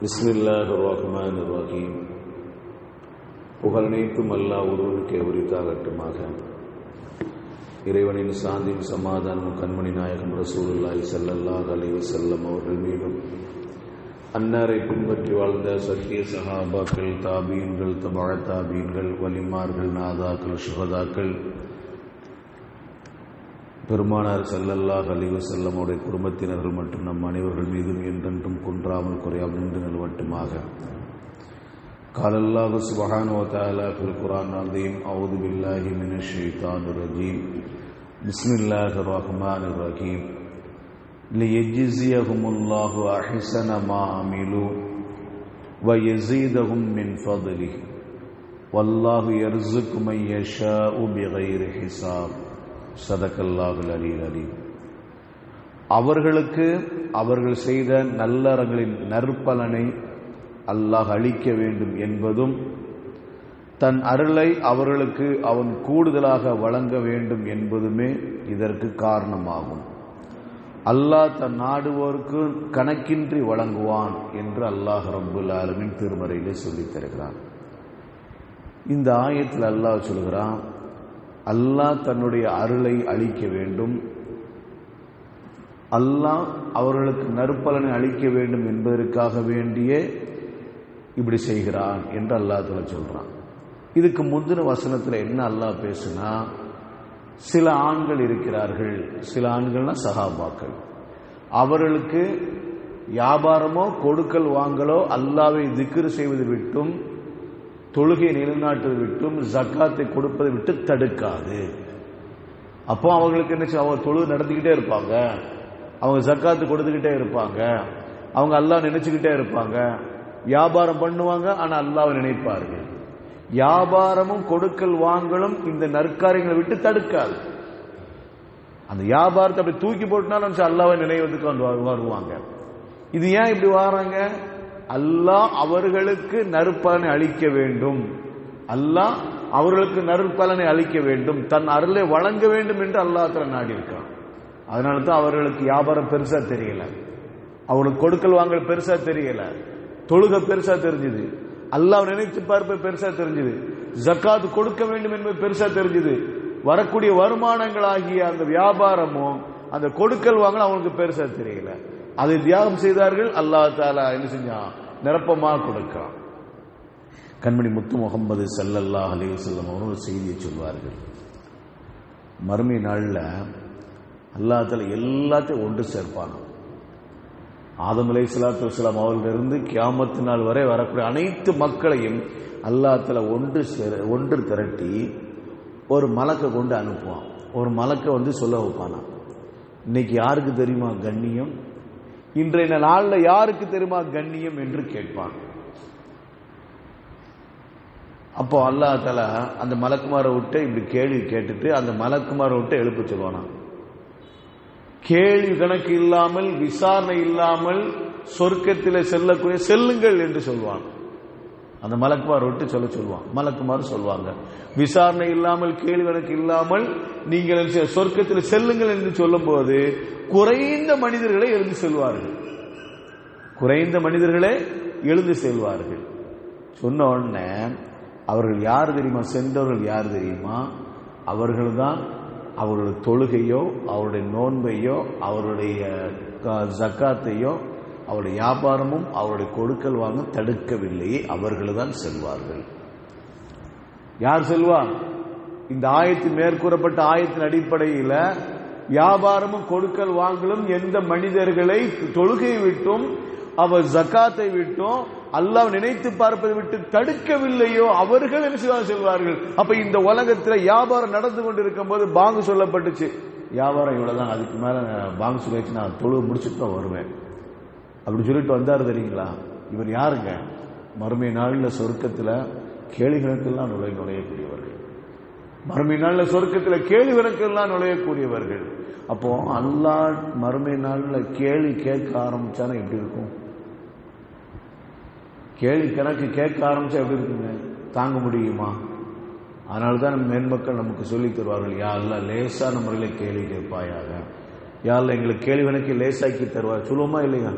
பிஸ்மில்லாஹிர் ரஹ்மானிர் ரஹீம். புகழனைத்தும் அல்லாஹ் ஒருவனுக்கே உரித்தாகட்டுமாக. இறைவனின் சாந்தியும் சமாதானமும் கண்மணி நாயகம் ரசூலுல்லாஹி ஸல்லல்லாஹு அலைஹி வஸல்லம் அவர்கள் மீதும், அன்னாரை பின்பற்றி வாழ்ந்த சத்திய சஹாபாக்கள், தாபீன்கள், தபஅ தாபீன்கள், வலிமார்கள், நாதாக்கள், சுஹதாக்கள், பெருமானார் ஸல்லல்லாஹு அலைஹி வஸல்லம் அவருடைய குடும்பத்தினர்கள் மற்றும் நம் அனைவர்கள் மீதும் என்றென்றும் குன்றாமல் குறையாமல் நின்று நிலவட்டுமாக. قال الله سبحانه وتعالى في القرآن العظيم: أعوذ بالله من الشيطان الرجيم بسم الله الرحمن الرحيم ليجزيهم الله أحسن ما عملوا ويزيدهم من فضله والله يرزق من يشاء بغير حساب. சதகல்லாஹுல் அலில் அலீம். அவர்களுக்கு அவர்கள் செய்த நல்லறங்களின் நற்பலனை அல்லாஹ் அளிக்க வேண்டும் என்பதும், தன் அருளை அவர்களுக்கு அவன் கூடுதலாக வழங்க வேண்டும் என்பதுமே இதற்கு காரணமாகும். அல்லாஹ் தன் நாடுவோருக்கு கணக்கின்றி வழங்குவான் என்று அல்லாஹ் ரப்புல் ஆலமீன் திருமறையிலே சொல்லித் தருகிறான். இந்த ஆயத்தில் அல்லாஹ் சொல்கிறான், அல்லாஹ் தன்னுடைய அருளை அளிக்க வேண்டும், அல்லாஹ் அவர்களுக்கு நற்பலனை அளிக்க வேண்டும் என்பதற்காக வேண்டியே இப்படி செய்கிறான் என்று அல்லாஹ் தஆலா சொல்றான். இதுக்கு முந்தின வசனத்தில் என்ன அல்லாஹ் பேசுனா, சில ஆண்கள் இருக்கிறார்கள், சில ஆண்கள்னா சஹாபாக்கள், அவர்களுக்கு வியாபாரமோ கொடுக்கல் வாங்கலோ அல்லாஹ்வை திக்ர் செய்வதை விட்டும், தொழுகையை நிலைநாட்டுவதை விட்டும், ஜக்காத்தை கொடுப்பதை விட்டு தடுக்காது. அப்போ அவர்களுக்கு என்ன, அவங்க தொழுகை நடத்திக்கிட்டே இருப்பாங்க, அவங்க ஜக்காத்து கொடுத்துக்கிட்டே இருப்பாங்க, அவங்க அல்லாஹ் நினைச்சுக்கிட்டே இருப்பாங்க, வியாபாரம் பண்ணுவாங்க, ஆனா அல்லாஹ்வை நினைப்பார்கள். வியாபாரமும் கொடுக்கல் வாங்கலும் இந்த நற்காரியங்களை விட்டு தடுக்காது. அந்த வியாபாரத்தை அப்படி தூக்கி போட்டுனாலும் அல்லாஹ்வை நினைவதுக்கு வருவாங்க. இது ஏன் இப்படி வராங்க? அல்லாஹ் அவர்களுக்கு நற்பலனை அளிக்க வேண்டும், அல்லாஹ் அவர்களுக்கு நற்பலனை அளிக்க வேண்டும், தன் அருளை வழங்க வேண்டும் என்று அல்லாஹ் தஆலா நாடி இருக்கான். அதனால தான் அவர்களுக்கு வியாபாரம் பெருசா தெரியல, அவங்களுக்கு கொடுக்கல் வாங்கல் பெருசா தெரியல, தொழுகை பெருசா தெரிஞ்சது, அல்லாஹ் நினைத்து பார்ப்பது பெருசா தெரிஞ்சது, ஜக்காத் கொடுக்க வேண்டும் என்பது பெருசா தெரிஞ்சது, வரக்கூடிய வருமானங்களாகிய அந்த வியாபாரமும் அந்த கொடுக்கல் வாங்கல் அவங்களுக்கு பெருசா தெரியல. அதை தியாகம் செய்தார்கள், அல்லாஹ் தஆலா என்ன செஞ்சான், நிரப்பமாக கொடுக்கிறான். கண்மணி முத்து முகமது ஸல்லல்லாஹு அலைஹி வஸல்லம் அவர்கள் ஒரு செய்தியை சொல்வார்கள். மறுமை நாள்ல அல்லாஹ் தஆலா எல்லாத்தையும் ஒன்று சேர்ப்பான். ஆதம் அலைஹிஸ்ஸலாத்து வஸ்ஸலாம் அவர்களிருந்து கியாமத் நாள் வரை வரக்கூடிய அனைத்து மக்களையும் அல்லாஹ் தஆலா ஒன்று திரட்டி ஒரு மலக்கை கொண்டு அனுப்புவான். ஒரு மலக்கை சொல்ல வைப்பானா, இன்னைக்கு யாருக்கு தெரியுமா கண்ணியம், இன்றைய நாள்ல யாருக்கு தெரியுமா கண்ணியம் என்று கேட்பான். அப்போ அல்லாஹ் தஆலா அந்த மலக்குமாரை விட்டு இப்படி கேள்வி கேட்டுட்டு அந்த மலக்குமாரை விட்டு எழுப்ப சொல்வானா. கேள்வி கணக்கு இல்லாமல், விசாரணை இல்லாமல் சொர்க்கத்தில் செல்லக்கூடிய செல்லுங்கள் என்று சொல்வான். அந்த மலக்குமார் விட்டு சொல்லுவான். மலக்குமார் சொல்வாங்க, விசாரணை இல்லாமல், கேள்வி கணக்கு இல்லாமல் நீங்கள் சொர்க்கத்தில் செல்லுங்கள் என்று சொல்லும் போது குறைந்த மனிதர்களை எழுந்து செல்வார்கள், குறைந்த மனிதர்களே எழுந்து செல்வார்கள். சொன்ன உடனே அவர்கள் யார் தெரியுமா, சென்றவர்கள் யார் தெரியுமா, அவர்கள்தான் அவருடைய தொழுகையோ, அவருடைய நோன்பையோ, அவருடைய ஜக்காத்தையோ, அவருடைய வியாபாரமும், அவருடைய கொடுக்கல் வாங்க தடுக்கவில்லையே, அவர்கள் தான் செல்வார்கள். யார் செல்வார்? இந்த ஆயத்தின் மேற்கூறப்பட்ட ஆயத்தின் அடிப்படையில் வியாபாரமும் கொடுக்கல் வாங்கலும் எந்த மனிதர்களை தொழுகை விட்டும் அவர் ஜக்காத்தை விட்டும் அல்லாஹ் நினைத்து பார்ப்பதை விட்டு தடுக்கவில்லையோ அவர்கள் என்ன செல்வார்கள். அப்ப இந்த உலகத்தில் வியாபாரம் நடந்து கொண்டிருக்கும் போது பாங்கு சொல்லப்பட்டுச்சு, வியாபாரம் இவ்வளவுதான், அதுக்கு மேல பாங்கு சொல்லிச்சு, நான் தொழுகை முடிச்சுட்டு தான் வருவேன் அப்படி சொல்லிட்டு வந்தாரு தெரியுங்களா. இவர் யாருங்க? மறுமை நாளில் சொர்க்கத்தில் கேள்விகளுக்கெல்லாம் நுழையக்கூடியவர்கள், மறுமை நாளில் சொர்க்கத்தில் கேள்விகளுக்கெல்லாம் நுழையக்கூடியவர்கள். அப்போ அல்லாஹ் மறுமை நாளில் கேள்வி கேட்க ஆரம்பிச்சானா எப்படி இருக்கும்? கேள்வி கணக்கு கேட்க ஆரம்பிச்சா எப்படி இருக்குங்க? தாங்க முடியுமா? அதனால தான் நம்ம மேன்மக்கள் நமக்கு சொல்லித் தருவார்கள், யா அல்லாஹ் லேசான முறையில் கேள்வி கேட்பாயாக, யா அல்லாஹ் எங்களுக்கு கேள்வி கணக்கு லேசாக்கி தருவார். சொல்லுவோமா இல்லையா?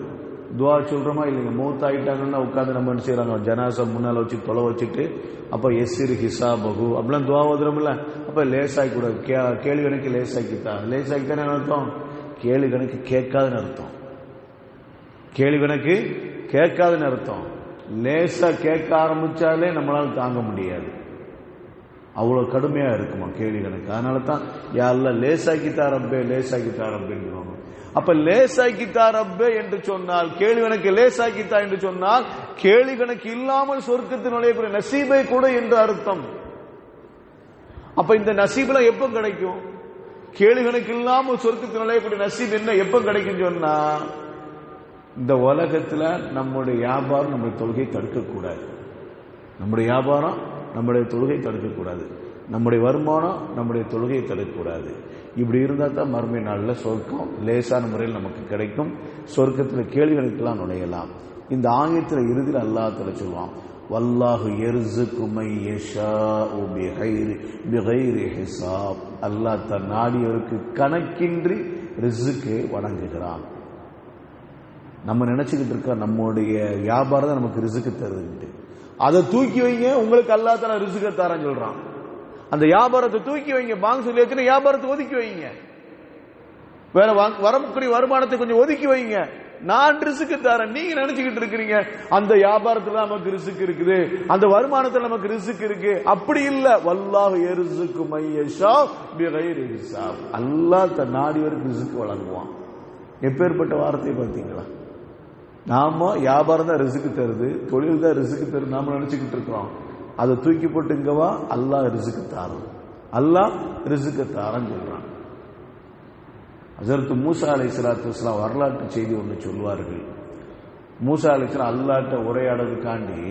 துவா சொல்றோமா இல்லைங்க? மௌத் ஆயிட்டாங்கன்னா உட்காந்து நம்ம என்ன செய்யறாங்க, ஜனாசா முன்னால வச்சு தொலை வச்சுட்டு அப்ப எஸ்ஸிர் ஹிசாபகு அப்படிலாம் துவா ஓதுறோம்ல. அப்ப லேசாக்கி கூட கேள்வி கணக்கு லேசாக்கித்தான். லேசாக்கித்தானே அர்த்தம்? கேள்வி கணக்கு கேட்காதுன்னு அர்த்தம். கேள்வி கணக்கு கேட்காதுன்னு அர்த்தம். லேசா கேட்க ஆரம்பிச்சாலே நம்மளால தாங்க முடியாது, அவ்வளவு கடுமையா இருக்குமா கேள்வி கணக்கு. அதனால தான் யா அல்லாஹ் லேசாக்கித்தா ரப்பே, லேசாக்கித்தா ரப்பேன்னு. அப்ப லேசாக்கித்தா ரப்பே என்று சொன்னால், கேள்வி கணக்கு லேசாக்கித்தா என்று சொன்னால் கேள்வி கணக்கு இல்லாமல் சொர்க்கத்தில் நுழையக்கூடிய நசீபை கூட என்று அர்த்தம். அப்ப இந்த நசீப்ல எப்ப கிடைக்கும்? கேள்வி கணக்கு இல்லாமல் சொர்க்கத்தில் நுழையக்கூடிய நசீப் என்ன எப்ப கிடைக்கும் சொன்னா, இந்த உலகத்துல நம்முடைய வியாபாரம் நம்முடைய தொழுகை தடுக்கக்கூடாது. நம்முடைய வியாபாரம் நம்முடைய தொழுகை தடுக்கக்கூடாது. நம்முடைய வருமானம் நம்முடைய தொழுகையை தடுக்கக்கூடாது. இப்படி இருந்தால் தான் மறுமை நாளில் சொர்க்கம் லேசான முறையில் நமக்கு கிடைக்கும். சொர்க்கத்தில் கேள்விகளுக்கெல்லாம் நுழையலாம். இந்த ஆயத்தில் இறுதியில் அல்லாஹ் தஆலா சொல்லுவான், வல்லாஹு யர்ஸுகு மை யஷாஉ பிகைரி ஹிசாப். அல்லாஹ் தன் நாடியவருக்கு கணக்கின்றி ரிஸ்கை வழங்குகிறான். நம்ம நினைச்சுக்கிட்டு இருக்க நம்முடைய வியாபாரம் தான் நமக்கு ரிஸ்க் தருது. அதை தூக்கி வைங்க, உங்களுக்கு அல்லாஹ் தஆலா ரிஸ்க் தரேன்னு சொல்றான். அந்த வியாபாரத்தை தூக்கி வைங்க, பாங்க சொல்லி வச்சுன்னா வியாபாரத்தை ஒதுக்கி வைங்க, வேற வரக்கூடிய வருமானத்தை கொஞ்சம் ஒதுக்கி வைங்க, நான் ரிஸ்க் தரேன். நீங்க நினைச்சுக்கிட்டு இருக்கிறீங்க அந்த வியாபாரத்துல நமக்கு ரிஸ்க் இருக்குது, அந்த வருமானத்துல நமக்கு ரிஸ்க் இருக்கு. அப்படி இல்ல. வல்லாஹு யர்ஸுகு மை யஷா பிகைரி ஹிசாப். Allah than நாடியவருக்கு risk வழங்குவான். எப்பேற்பட்ட வார்த்தையை பார்த்தீங்களா? நாம வியாபாரம் தான் ரிஸ்க் தருது, தொழில் தான் ரிஸ்க் தருது நாம நினைச்சுக்கிட்டு இருக்கிறோம். அதை தூக்கி போட்டு இங்கவா அல்லாஹ் ரிஸ்க் தாரன், அல்லாஹ் ரிஸ்க் தாரன்னு சொல்றான். ஹஜ்ரத் மூசா அலைஹிஸ்ஸலாத்து வஸ்ஸலாம் வரலாற்று செய்தி ஒன்று சொல்வார்கள். மூசா அலைஹிஸ்ஸலாம் அல்லாஹ்ட்ட உரையாடதுக்காண்டி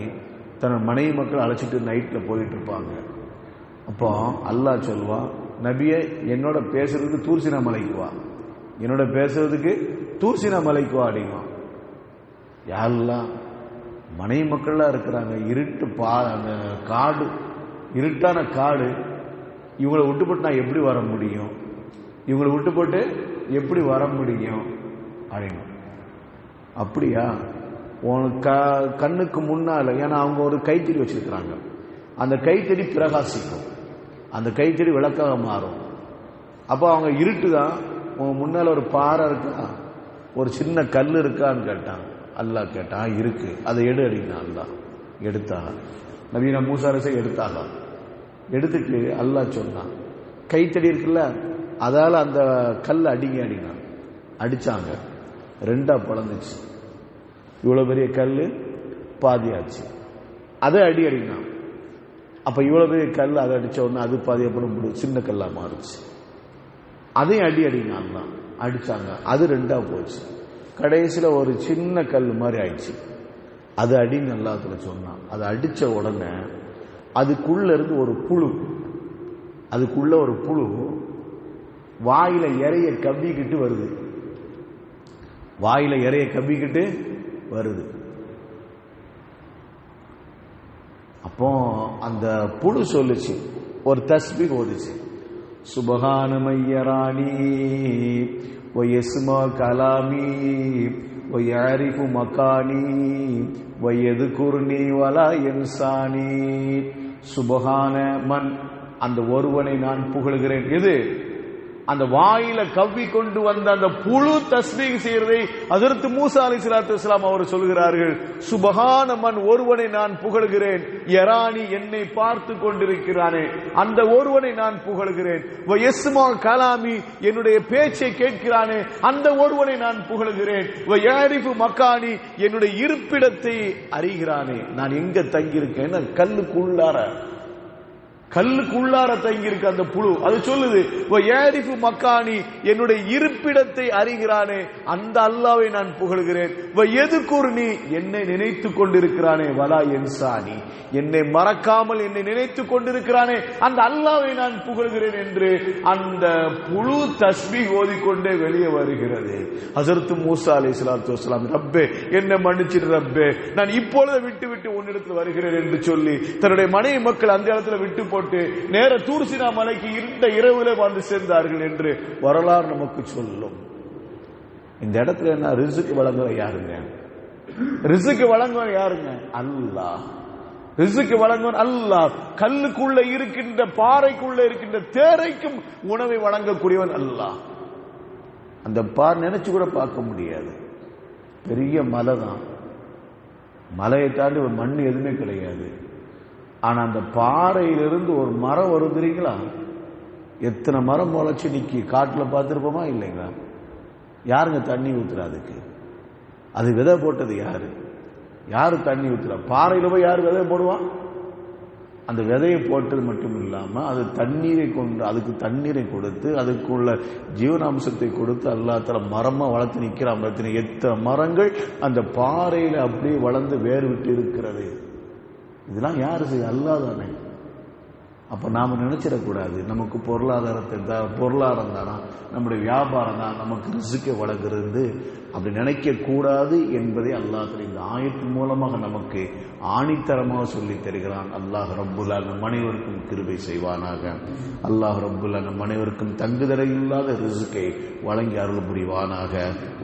தன் மனைவி மக்கள் அழைச்சிட்டு நைட்ல போயிட்டு இருப்பாங்க. அப்போ அல்லாஹ் சொல்லுவான், நபியே என்னோட பேசுறதுக்கு தூர்சினா மலைக்கு வா, என்னோட பேசுறதுக்கு தூர்சினா மலைக்கு வா அப்படிங்குவான். யாரெல்லாம் மனைவி மக்கள்லாம் இருக்கிறாங்க, இருட்டு காடு, இருட்டான காடு, இவங்களை விட்டு போட்டு நான் எப்படி வர முடியும், இவங்களை விட்டு போட்டு எப்படி வர முடியும் அப்படின்னு. அப்படியா, உனக்கு கண்ணுக்கு முன்னால, ஏன்னா அவங்க ஒரு கைத்தறி வச்சிருக்கிறாங்க, அந்த கைத்தறி பிரகாசிக்கும், அந்த கைத்தறி விளக்காக மாறும். அப்போ அவங்க இருட்டு தான், உங்க முன்னால ஒரு பாறை இருக்கா, ஒரு சின்ன கல் இருக்கான்னு கேட்டாங்க. அல்லாஹ் கேட்டான், இருக்கு, அதை எடு அடினா. அல்லாஹ் எடுத்தாங்க. நபீனா மூசா அலைஹிஸ்ஸலாம் எடுத்தாங்க. எடுத்துட்டு அல்லாஹ் சொன்னான், கைத்தடி இருக்குல்ல, அதால அந்த கல் அடிங்க அடினா. அடிச்சாங்க, ரெண்டா பிளந்துச்சு. இவ்வளவு பெரிய கல் பாதியாச்சு. அதை அடினா. அப்ப இவ்வளவு பெரிய கல் அதை அடிச்ச உடனே அது பாதி அப்புறம் சின்ன கல்லா மாறுச்சு. அதையும் அடினா. அல்லாஹ் அடிச்சாங்க, அது ரெண்டா போச்சு. கடைசியில ஒரு சின்ன கல் மாதிரி ஆயிடுச்சு. அது அடின்னு அல்லாஹ் தஆலா சொன்னான். அதை அடிச்ச உடனே அதுக்குள்ள இருந்து ஒரு புழு, அதுக்குள்ள ஒரு புழு வாயில இறைய கவ்விக்கிட்டு வருது, வாயில இறைய கவ்விக்கிட்டு வருது. அப்போ அந்த புழு சொல்லுச்சு, ஒரு தஸ்பீஹ் ஓதுச்சு, சுபஹான மையராணி வயஸ்மா கலாமி வயரிஃபு மகானி வயதுகுர்னி வலா இன்சானி. சுபஹான மன், அந்த ஒருவனை நான் புகழ்கிறேன். இது அந்த வாயில கவ்வி கொண்டு வந்த அந்த புழு தஸ்பீஹ் செய்யறதை ஹஜ்ரத் மூசா அலைஹிஸ்ஸலாத்து வஸ்ஸலாம் அவர் சொல்கிறார்கள், சுபஹான மன், ஒருவனை நான் புகழ்கிறேன், யரானி, என்னை பார்த்து கொண்டிருக்கிறானே அந்த ஒருவனை நான் புகழ்கிறேன், வயஸ்மா கலாமி, என்னுடைய பேச்சை கேட்கிறானே அந்த ஒருவனை நான் புகழ்கிறேன், வயரிஃபு மகானி, என்னுடைய இருப்பிடத்தை அறிகிறானே, நான் எங்க தங்கியிருக்கேன். கல்லுக்குள்ளார தங்கி இருக்க அந்த புழு அது சொல்லுது, வயரிஃபு மக்கானி, என்னுடைய இருப்பிடத்தை அறிகிறானே அந்த அல்லாஹ்வை நான் புகழ்கிறேன், வயதுகுர்னி, என்னை நினைத்துக் கொண்டிருக்கிறானே, வலா இன்சானி, என்னை மறக்காமல் என்னை நினைத்துக் கொண்டிருக்கிறானே அந்த அல்லாஹ்வை நான் புகழ்கிறேன் என்று அந்த புழு தஸ்பீஹ் ஓதிக்கொண்டே வெளியே வருகிறது. ஹஜ்ரத் மூசா அலைஹிஸ்ஸலாத்து வஸ்ஸலாம், ரப்பே என்னை மன்னிச்சிடு ரப்பே, நான் இப்பொழுது விட்டு விட்டு உன்னிடத்தில் வருகிறேன் என்று சொல்லி தன்னுடைய மனைவி மக்கள் அந்த இடத்துல விட்டு போட்டு நேர தூர்சினா மலைக்கு இந்த இரவுல வந்து சேர்ந்தார்கள் என்று வரலாறு நமக்கு சொல்லும். இந்த இடத்துல என்ன ரிஸ்க் வழங்குற யாருங்க? ரிசுக்கு வழங்குவன் யாருங்க? அல்லாஹ். ரிசுக்கு வழங்குவன் அல்லாஹ். கல்லுக்குள்ள இருக்கின்ற, பாறைக்குள்ள இருக்கின்ற தேரைக்கும் உணவை வழங்கக்கூடியவன் அல்லாஹ். அந்த நினைச்சு கூட பார்க்க முடியாது. பெரிய மலை தான், மலையை தாண்டி ஒரு மண் எதுவுமே கிடையாது. ஆனா அந்த பாறையிலிருந்து ஒரு மரம் வரும் தெரியுங்களா? எத்தனை மரம் முளைச்சு நிக்கி காட்டுல பார்த்திருப்போமா இல்லைங்களா? யாருங்க தண்ணி ஊத்துறா அதுக்கு? அது விதை போட்டது யாரு? யாரு தண்ணி ஊத்துறா? பாறையில போய் யாரு விதையை போடுவான்? அந்த விதையை போட்டது மட்டும் இல்லாம அது தண்ணீரை கொண்டு, அதுக்கு தண்ணீரை கொடுத்து, அதுக்குள்ள ஜீவனாம்சத்தை கொடுத்து அல்லாஹ் தஆலா மரமா வளர்த்து நிற்கிறான். எத்தனை மரங்கள் அந்த பாறையில அப்படியே வளர்ந்து வேறு விட்டு இருக்கிறது. இதெல்லாம் யாரு செய்ய? அல்லாஹ் தானே. அப்ப நாம நினைச்சிடக்கூடாது நமக்கு பொருளாதாரம் தானா, நம்முடைய வியாபாரம் தான் நமக்கு ரிஸ்கை வழங்குறது, அப்படி நினைக்க கூடாது என்பதை அல்லாஹ் இந்த ஆயத்தின் மூலமாக நமக்கு ஆணித்தரமாக சொல்லி தருகிறான். அல்லாஹ் ரப்புல் ஆலமீன் நம் அனைவருக்கும் கிருபை செய்வானாக. அல்லாஹ் ரப்புல் ஆலமீன் நம் அனைவருக்கும் தங்குதடை இல்லாத ரிஸ்கை வழங்கி அருள் புரிவானாக.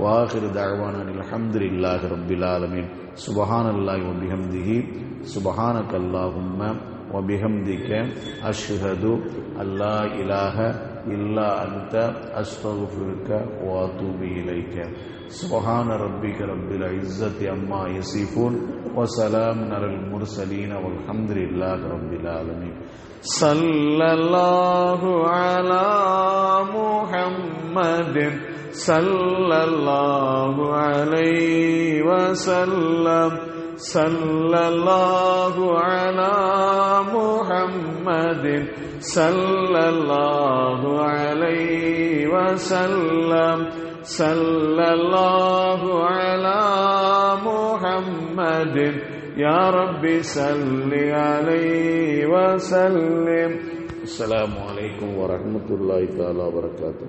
வாஹிரு தஅவானா அல்ஹம்துலில்லாஹி ரப்பில் ஆலமீன். சுப்ஹானல்லாஹி வ பிஹம்திஹி சுப்ஹானக அல்லாஹும்ம وبحمدك أشهد أن لا إله إلا أنت أستغفرك وأتوب إليك. سبحان ربك رب العزة عما يصفون وسلام على المرسلين والحمد لله رب العالمين. صلى الله على محمد صلى الله عليه وسلم. صلى الله على محمد صلى الله عليه وسلم. صلى الله على محمد يا رب صل عليه وسلم. السلام عليكم ورحمة الله تعالى وبركاته.